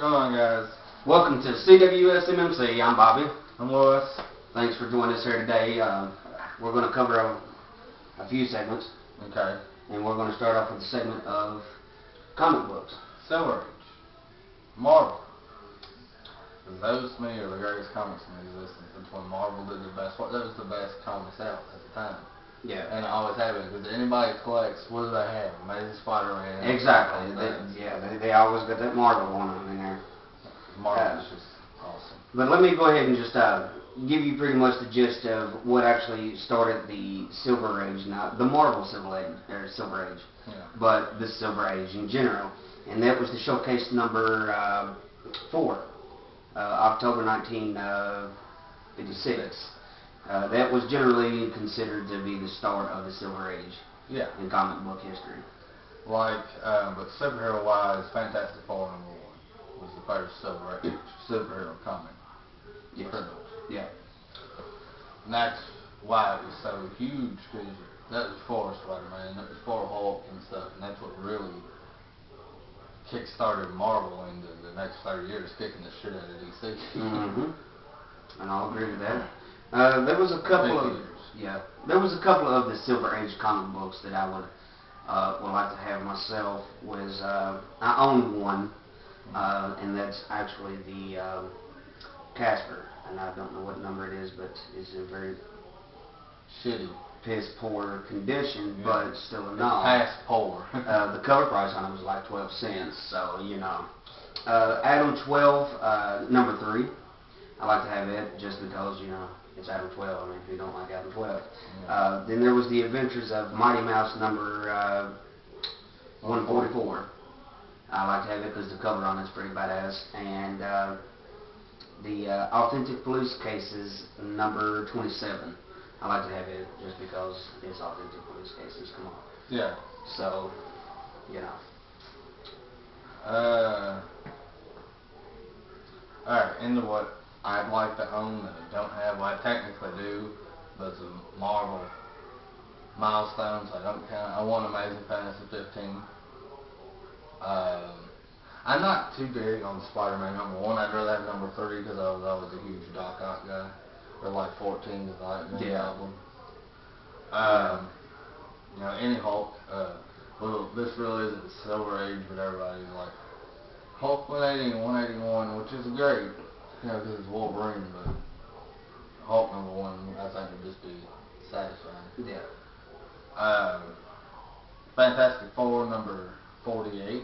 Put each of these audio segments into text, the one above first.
going on, guys? Welcome to Cwsmmc. I'm Bobby. I'm Lewis. Thanks for joining us here today. We're going to cover a few segments. Okay. And we're going to start off with the segment of comic books. Silver Age. Marvel. Those to me are the greatest comics in existence. That's when Marvel did the best work. That was the best comics out at the time. Yeah. And I always have it, because anybody collects, what do they have? Amazing Spider-Man. Exactly. They always got that Marvel one in there. Marvel is just awesome. But let me go ahead and just give you pretty much the gist of what actually started the Silver Age, not the Marvel Silver Age, Yeah. but the Silver Age in general. And that was the showcase number 4, October 1956. That was generally considered to be the start of the Silver Age. Yeah. In comic book history. Like, but superhero-wise, Fantastic Four #1 was the first Silver Age superhero comic. Yes. Pretty much. Yeah. And that's why it was so huge, because that was before Spider-Man, that was before Hulk and stuff, and that's what really kick-started Marvel into the next 30 years, kicking the shit out of DC. Mm-hmm. And I'll agree with that. There was a couple of the Silver Age comic books that I would like to have myself. I own one, and that's actually the Casper, and I don't know what number it is, but it's in very shitty, piss poor condition, yeah. But still enough. Past poor. The cover price on it was like 12 cents, so you know. Adam 12, number 3. I like to have it just because, you know, it's Adam 12. I mean, who don't like Adam 12? Yeah. Then there was the Adventures of Mighty Mouse number 144. I like to have it because the cover on it's pretty badass. And the Authentic Police Cases number 27. I like to have it just because it's Authentic Police Cases. Come on. Yeah. So, you know. Alright, into what I'd like to own that I don't have. Well, I technically do, but it's a Marvel milestones. I don't count. I want Amazing Fantasy 15. I'm not too big on Spider-Man #1. I'd rather have number 3 because I was always a huge Doc Ock guy. Or like 14 is like the album. You know, any Hulk. Well, this really isn't the Silver Age, but everybody's like Hulk 180 and 181, which is great. You know, because it's Wolverine, but Hulk #1, I think, would just be satisfying. Yeah. Fantastic Four number 48.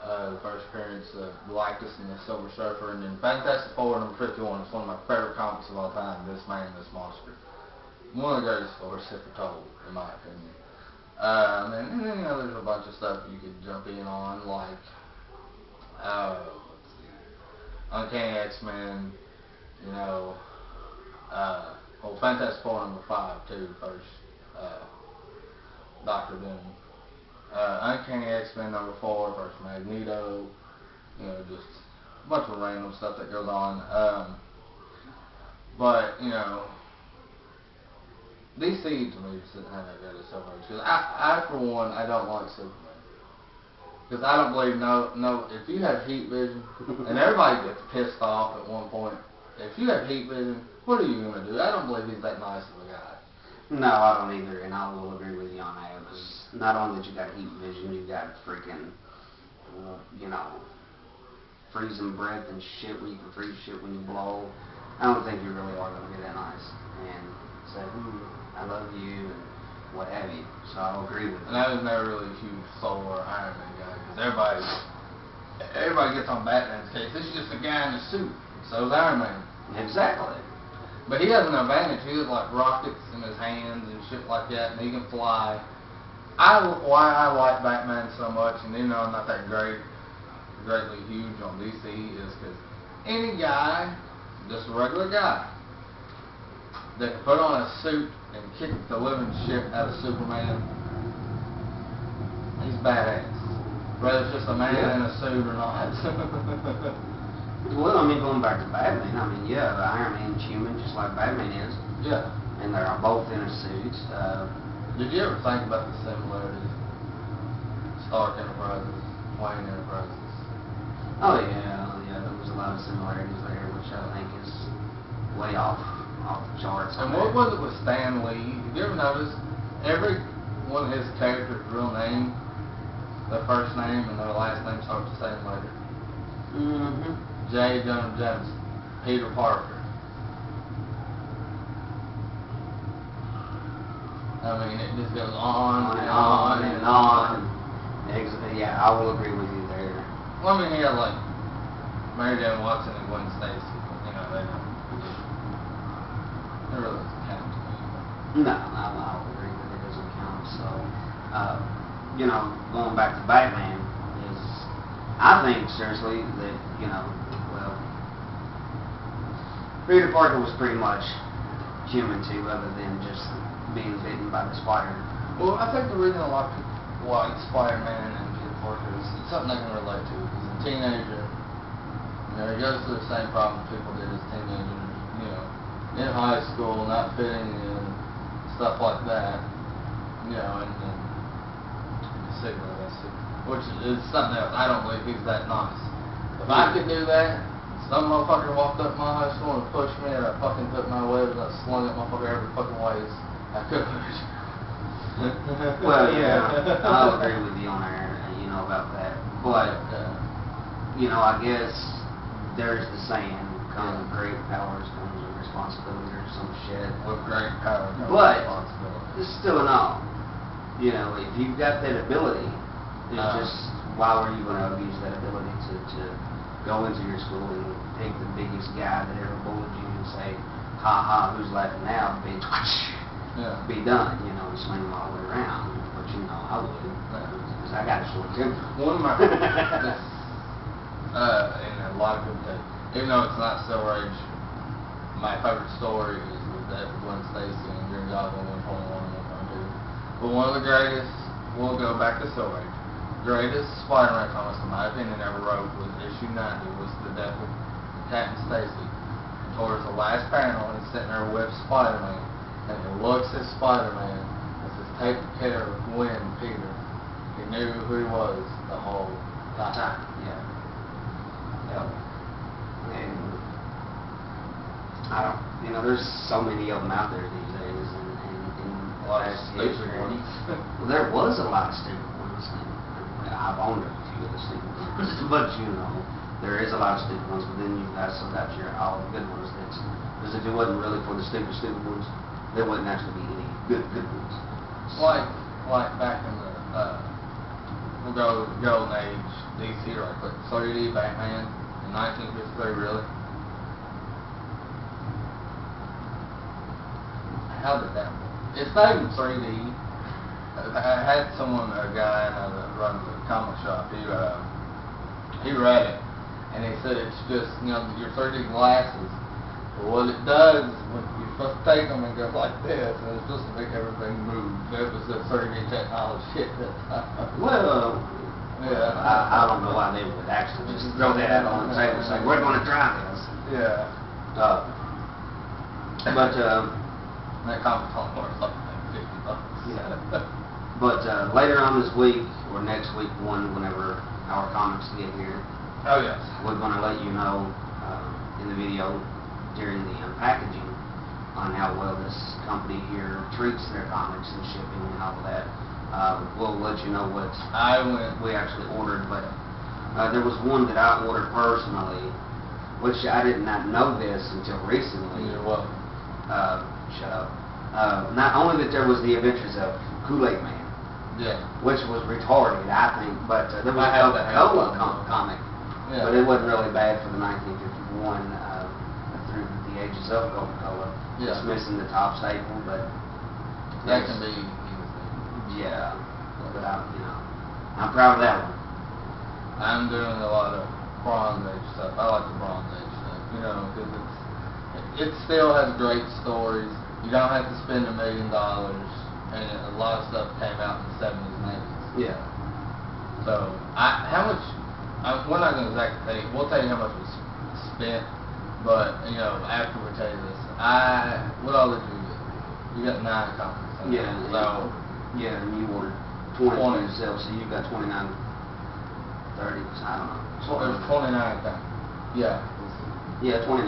The first appearance of Galactus and the Silver Surfer, and then Fantastic Four number 51 is one of my favorite comics of all time. This Man, This Monster. One of the greatest stories ever told, in my opinion. And then, you know, there's a bunch of stuff you could jump in on, like Uncanny X-Men, you know, well, Fantastic Four number 5 too, first, Dr. Doom. Uncanny X-Men number 4, first Magneto, you know, just a bunch of random stuff that goes on. But, you know, DC to me just didn't have that good of Silver Age. Because I, for one, I don't like Superman. Because I don't believe, if you have heat vision, and everybody gets pissed off at one point, if you have heat vision, what are you going to do? I don't believe he's that nice of a guy. No, I don't either, and I will agree with you on that, because not only that you got heat vision, you got freaking, you know, freezing breath and shit where you can freeze shit when you blow. I don't think you really are going to be that nice, and say, I love you, and what have you. So I'll agree with you. And I was never really a huge Thor or Iron Man guy, because everybody gets on Batman's case. This is just a guy in a suit. So is Iron Man. Exactly. But he has an advantage. He has like rockets in his hands and shit like that, and he can fly. Why I like Batman so much, and even though I'm not that greatly huge on DC, is because any guy, just a regular guy, that can put on a suit and kick the living shit out of Superman, he's badass. Whether it's just a man in a suit or not. Well, I mean, going back to Batman, I mean, yeah, Iron Man's human just like Batman is. Yeah. And they're both in a suit. Did you ever think about the similarities? Stark Enterprises, Wayne Enterprises. Oh yeah, there was a lot of similarities there, which I think is way off the charts. And what was it with Stan Lee? Have you ever noticed every one of his characters' real name, their first name and their last name starts the same letter? Mm-hmm. J. Jonah Jameson, Peter Parker. I mean, it just goes on and on and on. Yeah, I will agree with you there. Well, I mean, yeah, like Mary Jane Watson and Gwen Stacy. You know, they don't. It really doesn't count to me. No, I will agree that it doesn't count. So, you know, going back to Batman is, I think seriously that well, Peter Parker was pretty much human too, other than just being bitten by the spider. Well, I think the reason a lot of people like Spider-Man and Peter Parker is it's something they can relate to. He's a teenager. You know, he goes through the same problem people did as teenagers. You know, in high school, not fitting in, stuff like that. You know, and cigarette, I guess, which is something else. I don't believe he's that nice. If I could do that, some motherfucker walked up my high school and pushed me, and I fucking took my webs and I slung that motherfucker every fucking ways I could. Well, yeah, I'll agree with you on there, about that. But, I guess there's the saying, comes with great powers, comes with responsibility or some shit. With great power comes but responsibility. it's still an all. If you've got that ability, it's just, why were you going to abuse that ability to go into your school and take the biggest guy that ever bullied you and say, ha ha, who's laughing now, bitch? Be done, and swing them all the way around. But I would, because I got a short temper. One of my, and a lot of people take, even though it's not Silver Age, my favorite story is with that Gwen Stacy and Green Goblin 121 and 122. But one of the greatest, we'll go back to Silver Age, greatest Spider-Man comics in my opinion ever wrote was issue 90, was the death of Captain Stacy. Towards the last panel, he's sitting there with Spider-Man. And he looks at Spider-Man as he's taking care of Gwen and Peter. He knew who he was the whole time. Yeah. And I don't, there's so many of them out there these days, and a lot of stupid ones. Well, there was a lot of stupid ones. And I've owned a few of the stupid ones, but there is a lot of stupid ones. But then you've also got all the good ones. Because if it wasn't really for the stupid ones, there wouldn't actually be any good ones. Like back in the we'll go to the golden age DC right quick. 3D Batman in 1953, really? How did that work? It's not even 3D. I had a guy that runs a comic shop. He read it, and he said it's just your 3D glasses. What it does is when you're supposed to take them and go like this, and it's supposed to make everything move. That was the 3D technology at that time. Well, yeah. I don't know why they would actually just throw that out on the table and say, we're going to try this. Yeah. But, that comic only worth like $50. Yeah. But later on this week, or next week, whenever our comics get here, oh yes, we're going to let you know in the video during the unpackaging on how well this company here treats their comics and shipping and all of that. We'll let you know what we actually ordered, but there was one that I ordered personally, which I did not know this until recently. You're welcome. Shut up. Not only that there was the Adventures of Kool-Aid Man, which was retarded, I think, but there was a Coca-Cola comic, but it wasn't really bad for the 1951 through the ages of Coca-Cola. It's missing the top staple, but that can be. Yeah, but I'm proud of that one. I'm doing a lot of Bronze Age stuff. I like the Bronze Age stuff, because it still has great stories. You don't have to spend $1 million, and a lot of stuff came out in the 70s and 80s. Yeah. So, how much? We're not going to exactly tell you. We'll tell you how much was spent, but after we tell you this, what all did you get? You got 9 copies. Yeah. So. Yeah, and you ordered 20 yourself, so you've got 29 30, I don't know. So there's 29, I think. Yeah. Yeah, 29.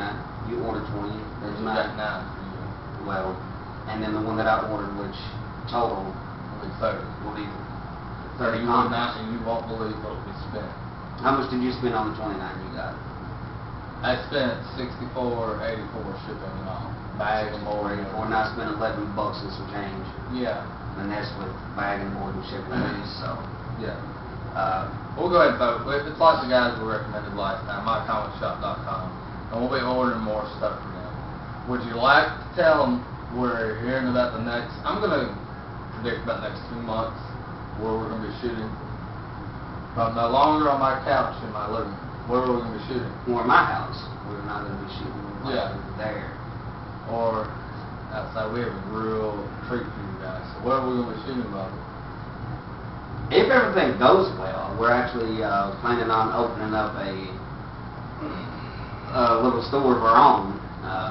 You ordered 20. There's You 9. got 9 for you. Well, and then the one that I ordered, which total Will be 30. will be 30 You would not, comics. and you won't believe what we spent. How much did you spend on the 29 you got? I spent $64.84 shipping and all. Bag and board. Or I spent $11 and some change. Yeah. And that's with bag and board and shipping fees, so. Yeah. We'll go ahead and vote. It's like the guys we recommended last time, mycomicshop.com, and we'll be ordering more stuff from them. Would you like to tell them we're hearing about the next, I'm going to predict about the next 2 months where we're going to be shooting. I'm no longer on my couch in my living room. Where are we going to be shooting? Or my house. We're not going to be shooting there. Or outside, we have a real treat for you guys. So where are we going to be shooting, Bobby? If everything goes well, we're actually planning on opening up a little store of our own.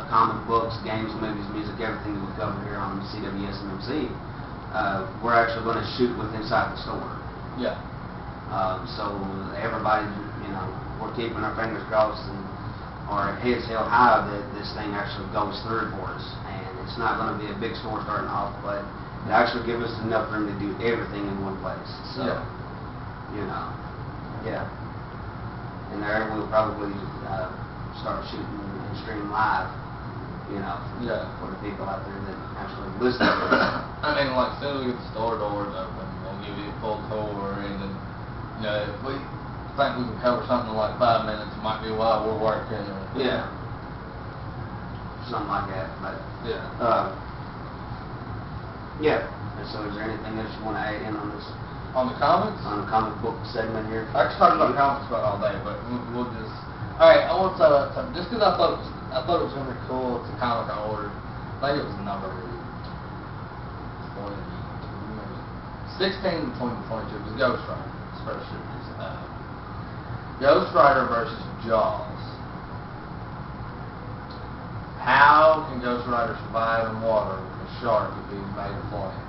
Comic books, games, movies, music, everything that we cover here on Cwsmmc. We're actually going to shoot with inside the store. Yeah. So everybody, we're keeping our fingers crossed and our heads held high that this thing actually goes through for us. And it's not going to be a big store starting off, but it actually gives us enough room to do everything in one place. So, yeah. And there we'll probably start shooting and stream live, for the people out there that actually listen to us. I mean, like, as soon as we get the store doors open, we'll give you a full tour, and then, if we think we can cover something in like 5 minutes, it might be while we're working. Or, Yeah. Something like that, but, yeah. And so is there anything else you want to add in on this? On the comics? On the comic book segment here? I could talk about comics about all day, but we'll just... Alright, I want to tell you something. Just because I thought it was going to be cool, it's a comic I ordered. I think it was number 16 to 22. It was Ghost Rider. It's first series. Ghost Rider versus Jaws. How can Ghost Rider survive in water with a shark if he's made of flame?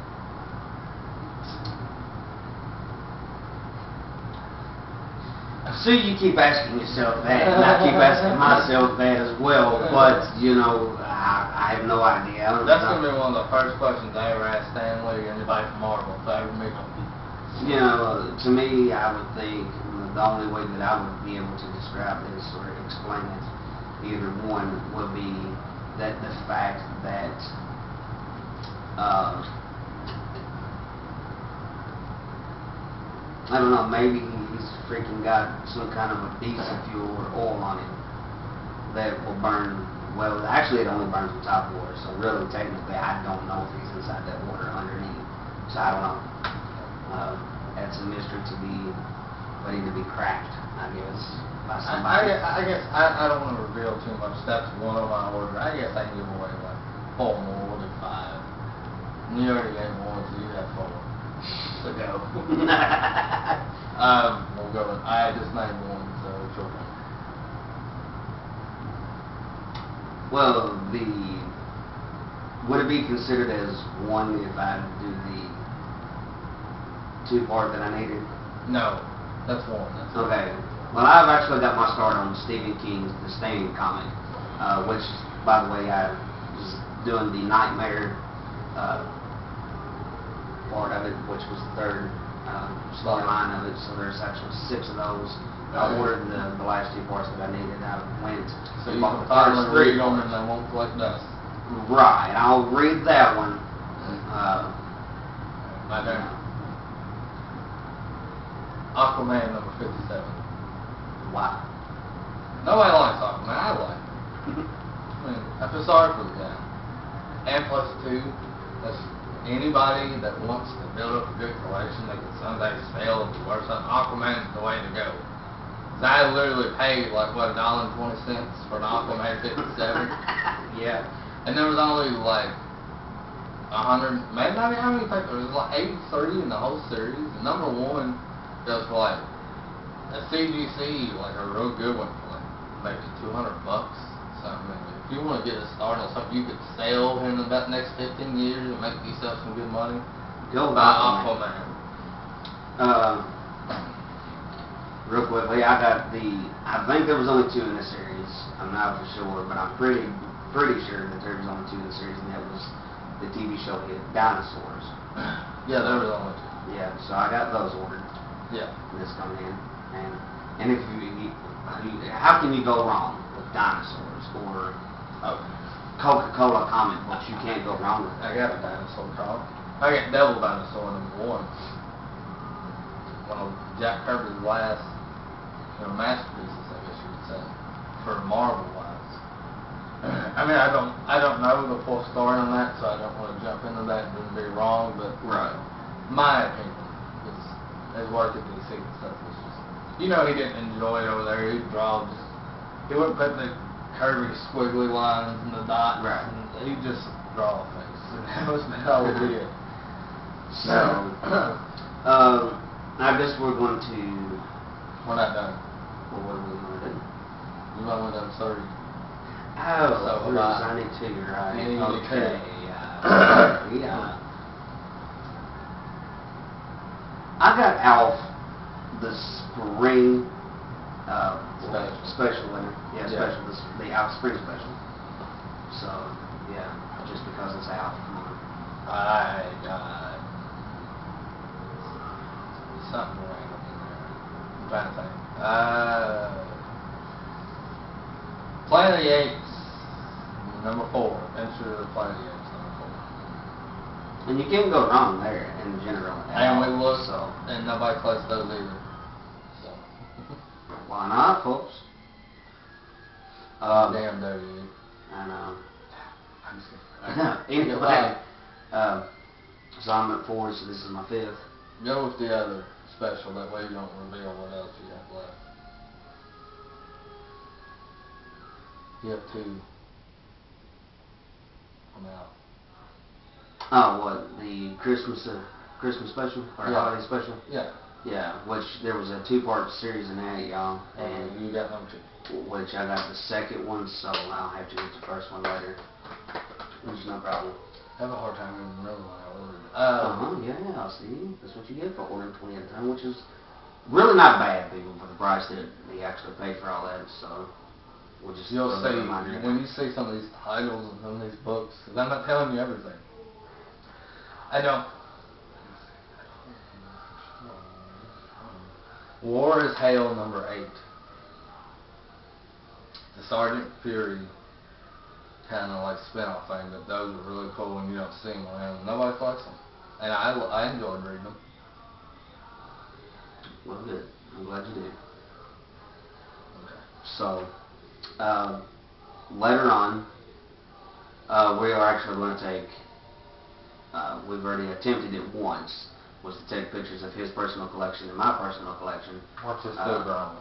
See, you keep asking yourself that, and I keep asking myself that as well, but, I have no idea. That's going to be one of the first questions I ever asked Stan Lee or anybody from Marvel if I ever meet them. To me, I would think the only way that I would be able to describe this or explain it, either one, would be that the fact that I don't know, maybe he's freaking got some kind of a diesel fuel or oil on it that will burn. Well, actually it only burns the top water, so really technically I don't know if he's inside that water underneath. So I don't know. That's a mystery to be waiting to be cracked, I guess, by somebody. I guess I don't want to reveal too much. That's one of my orders. I guess I can give away like 4 more. We'll do 5. You already gave 1, so you have 4. So go. We'll go with, I just named 1, so it's your turn. Well, would it be considered as 1 if I do the 2-part that I needed? No, that's 1. Okay. Well, I've actually got my start on Stephen King's The Stain comic, which, by the way, I was doing the Nightmare part of it, which was the 3rd storyline of it, so there's actually 6 of those. I ordered the last 2 parts that I needed. I went so and you bought can the first 3 read them parts. and they won't collect dust. Right, I'll read that one. My turn. Aquaman number 57. Wow. Nobody likes Aquaman. I like him. I mean, I feel sorry for the guy. And plus 2, that's anybody that wants to build up a good collection that can someday sell and be worth something. Aquaman's the way to go. 'Cause I literally paid like what, $1.20 for an Aquaman 57. Yeah. And there was only like 100, maybe not even how many papers. There was like 83 in the whole series. And number 1 goes for like a CGC, like a real good one, for like maybe $200. So I mean, if you want to get a start on something you could sell in about the next 15 years and make yourself some good money, Go buy Aquaman. real quickly, I got I think there was only 2 in this series. I'm not for sure, but I'm pretty sure that there was only 2 in the series, and that was the TV show hit Dinosaurs. Yeah, there was only 2. Yeah, so I got those ordered. Yeah. This coming in, and if how can you go wrong with Dinosaurs or Coca-Cola comic books? You can't go wrong with that. I got a dinosaur comic. I got Devil Dinosaur #1. One of Jack Kirby's last, masterpieces, I guess you would say, for Marvel wise. I mean, I don't know the full story on that, so I don't want to jump into that and be wrong. But my opinion is his work at DC and stuff was just, he didn't enjoy it over there. He'd draw just, he wouldn't put the curvy, squiggly lines and the dots. Right. And he'd just draw a face, and that was all he did. So, I guess we're going to. We're not done. Well, what are we going to do? We've only done 30. Oh, So there's I need 2, right? Yeah, you need okay. 2. Yeah. I got Alf the spring special winner. Yeah, special. The Alf spring special. So, yeah, just because it's Alf. Come on. I got something random in there. I'm trying to think. Planet of the Apes, #4. Adventure of the Planet of the Apes, #4. And you can't go wrong there in general. And we looked, and nobody collects those either. So. Why not, folks? Damn dirty. I know. I'm just kidding. Anyway, so I'm at 4, so this is my 5th. Go with the other special, that way you don't reveal what else you have left. You have 2 come out. Oh, what, the Christmas special or holiday special? Yeah. Yeah, which there was a 2-part series in that, y'all, And you got #2. Which I got the second one, so I'll have to get the first one later. Which is no problem. I have a hard time remembering when I ordered it. Yeah, see, that's what you get for ordering 20 at a time, which is really not bad, people, for the price that he actually paid for all that. So we'll just you'll see when you see some of these titles and some of these books, because I'm not telling you everything. I don't. War is Hell #8. The Sergeant Fury kind of like spin-off thing, but those are really cool when you don't see them around. Nobody collects them, and I enjoyed reading them. Well, good. I'm glad you did. Okay. So later on, we are actually going to take. We've already attempted it once. Was to take pictures of his personal collection and my personal collection. Which is still growing.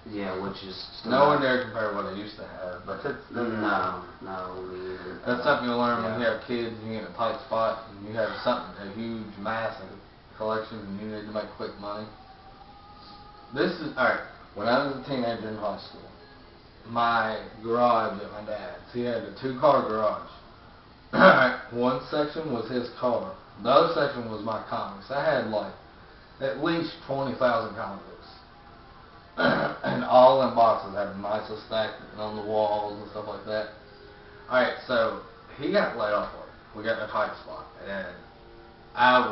Yeah, which is still nowhere near compared to what I used to have, but it's no, me either. That's something you learn when you have kids and you get in a tight spot and you have a huge, massive collection and you need to make quick money. This is, alright, when I was a teenager in high school, my garage at my dad's, he had a 2-car garage. One section was his car. The other section was my comics. I had like at least 20,000 comic books. And all in boxes. I had nicely stacked on the walls and stuff like that. Alright, so he got laid off work. We got in a tight spot. And I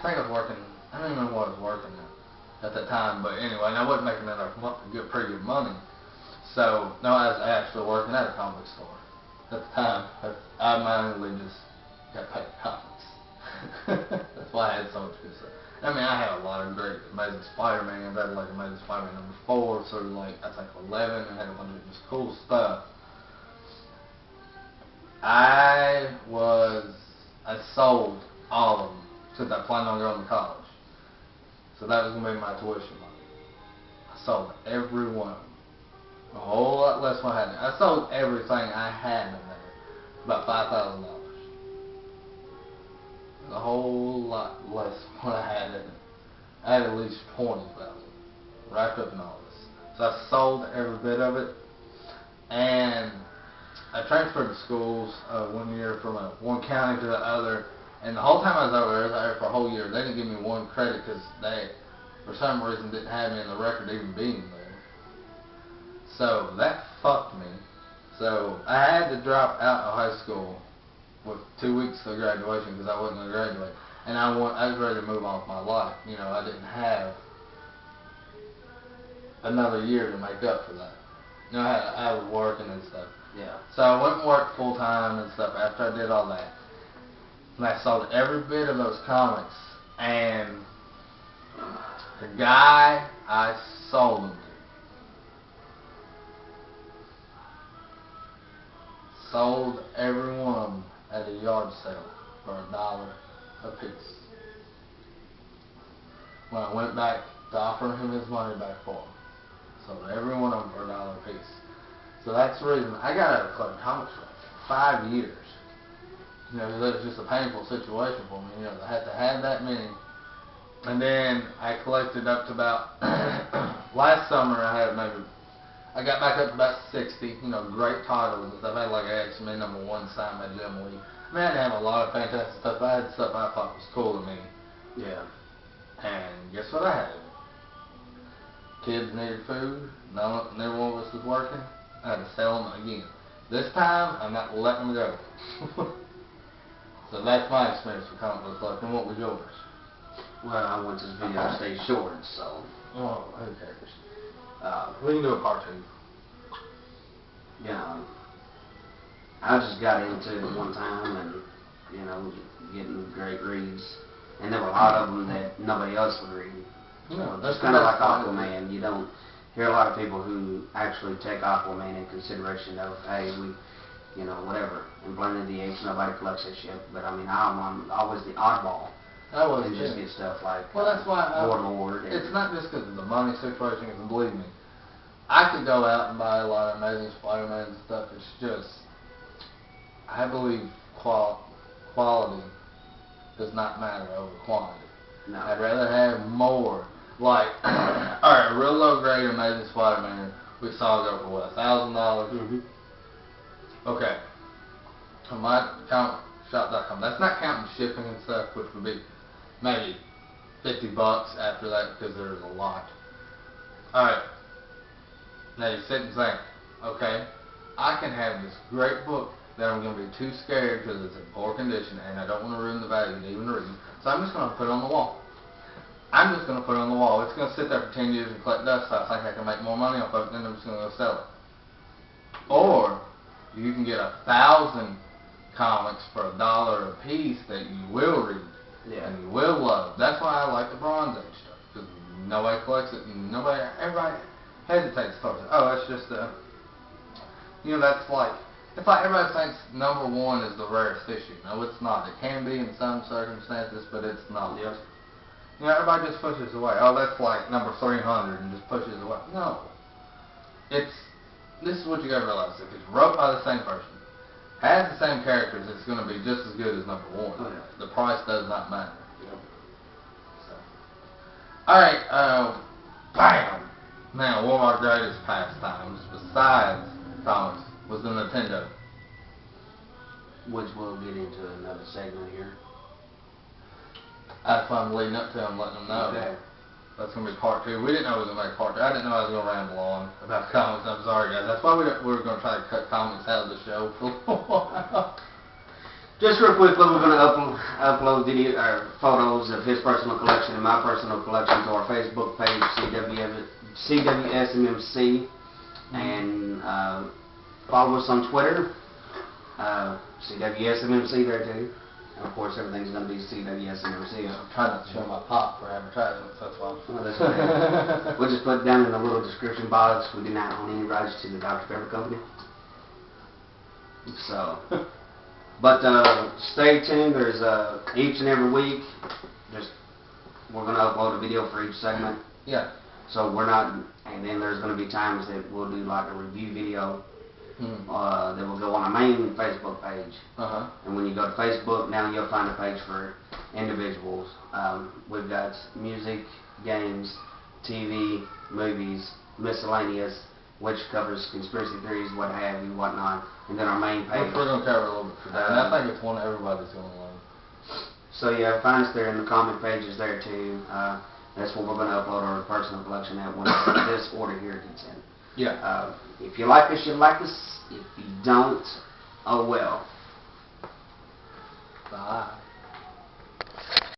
think I was working, I don't even know what I was working at that time, but anyway, and I wasn't making enough pretty good money. So, no, I was actually working at a comic store at the time. I mainly just got paid comics. That's why I had so much good stuff. I mean, I had a lot of great Amazing Spider-Man. I had like Amazing Spider-Man #4 through like, I think 11, and had a bunch of just cool stuff. I sold all of them since I planned on going to college. So that was going to be my tuition money. I sold every one of them. A whole lot less than I had. I sold everything I had in there. About $5,000. A whole lot less than what I had in it. I had at least 20,000 wrapped up in all this. So I sold every bit of it, and I transferred to schools 1 year from one county to the other. And the whole time I was over there for a whole year. They didn't give me one credit because for some reason didn't have me in the record even being there. So that fucked me. So I had to drop out of high school with 2 weeks to graduation because I wasn't going to graduate. And I was ready to move on with my life. You know, I didn't have another year to make up for that. You know, I was working and stuff. Yeah. So I went and worked full time and stuff after I did all that. And I sold every bit of those comics. And the guy I sold them to sold every one of them at a yard sale for $1 a piece. When I went back to offer him his money back for him, sold every one of them for $1 a piece. So that's the reason I got out of collecting comics for 5 years. You know, it was just a painful situation for me. You know, I had to have that many. And then I collected up to about, last summer I had maybe, I got back up to about 60, you know, great titles and stuff. I had like X-Men #1 signed by Jim Lee. I mean, I didn't have a lot of fantastic stuff, but I had stuff I thought was cool to me. Yeah. And guess what I had? Kids needed food, neither one of us was working. I had to sell them again. This time, I'm not letting them go. So that's my experience with comic book collecting. What was yours? Well, I want this video to stay short, so. Oh, who cares? We can do a part 2. You know, I just got into it one time and, you know, getting great reads. And there were a lot of them that nobody else would read. Yeah, It's kind of like Aquaman. You don't hear a lot of people who actually take Aquaman in consideration of, hey, we, you know, whatever. And Blended the Apes, nobody collects that shit. But I mean, I'm always the oddball. I was and just get stuff like well, that's why Warlord. It's not just because of the money situation, because believe me, I could go out and buy a lot of Amazing Spider-Man and stuff. It's just, I believe quality does not matter over quantity. No. I'd rather have more. Like, alright, a real low grade Amazing Spider-Man, we saw go for what, $1,000? Mm-hmm. Okay. On mycomicshop.com, that's not counting shipping and stuff, which would be maybe $50 after that because there's a lot. Alright. Now you sit and think, okay, I can have this great book that I'm going to be too scared because it's in poor condition and I don't want to ruin the value to even read. So I'm just going to put it on the wall. I'm just going to put it on the wall. It's going to sit there for 10 years and collect dust. I think I can make more money off of it, then I'm just going to go sell it. Or you can get 1,000 comics for $1 a piece that you will read and you will love. That's why I like the Bronze Age stuff, because nobody collects it and everybody hesitates towards it. Oh, it's just you know, that's like, it's like everybody thinks #1 is the rarest issue. No, it's not. It can be in some circumstances, but it's not. Yes. You know, everybody just pushes away. Oh, that's like number 300 and just pushes away. No. This is what you gotta realize. If it's wrote by the same person, has the same characters, it's gonna be just as good as #1. Oh, yeah. The price does not matter. Yep. So. Alright, bam! Now, one of our greatest pastimes, besides comics, was the Nintendo. Which we'll get into another segment here. I had fun leading up to them, letting them know. Okay. That's going to be part 2. We didn't know we were going to make part 2. I didn't know I was going to ramble on about comics. I'm sorry, guys. That's why we were going to try to cut comics out of the show for a while. Just real quickly, we're going to upload video or photos of his personal collection and my personal collection to our Facebook page, Cwsmmc, and follow us on Twitter, Cwsmmc there too. And of course, everything's going to be Cwsmmc. I'm trying not to show my pop for advertisements, that's why. Well, that's okay. We'll just put it down in the little description box. We do not own any rights to the Dr. Pepper Company. So, but stay tuned. There's each and every week, we're going to upload a video for each segment. Yeah. So we're not, and then there's going to be times that we'll do like a review video. That will go on our main Facebook page. And when you go to Facebook, now you'll find a page for individuals. We've got music, games, TV, movies, miscellaneous, which covers conspiracy theories, what have you, whatnot. And then our main page. Which we're going to cover a little bit today. And I think it's one everybody's going to love. So yeah, find us there in the comment pages there too. That's where we're going to upload our personal collection at when this order here gets in. Yeah. If you like this, you like this. If you don't, oh well. Bye.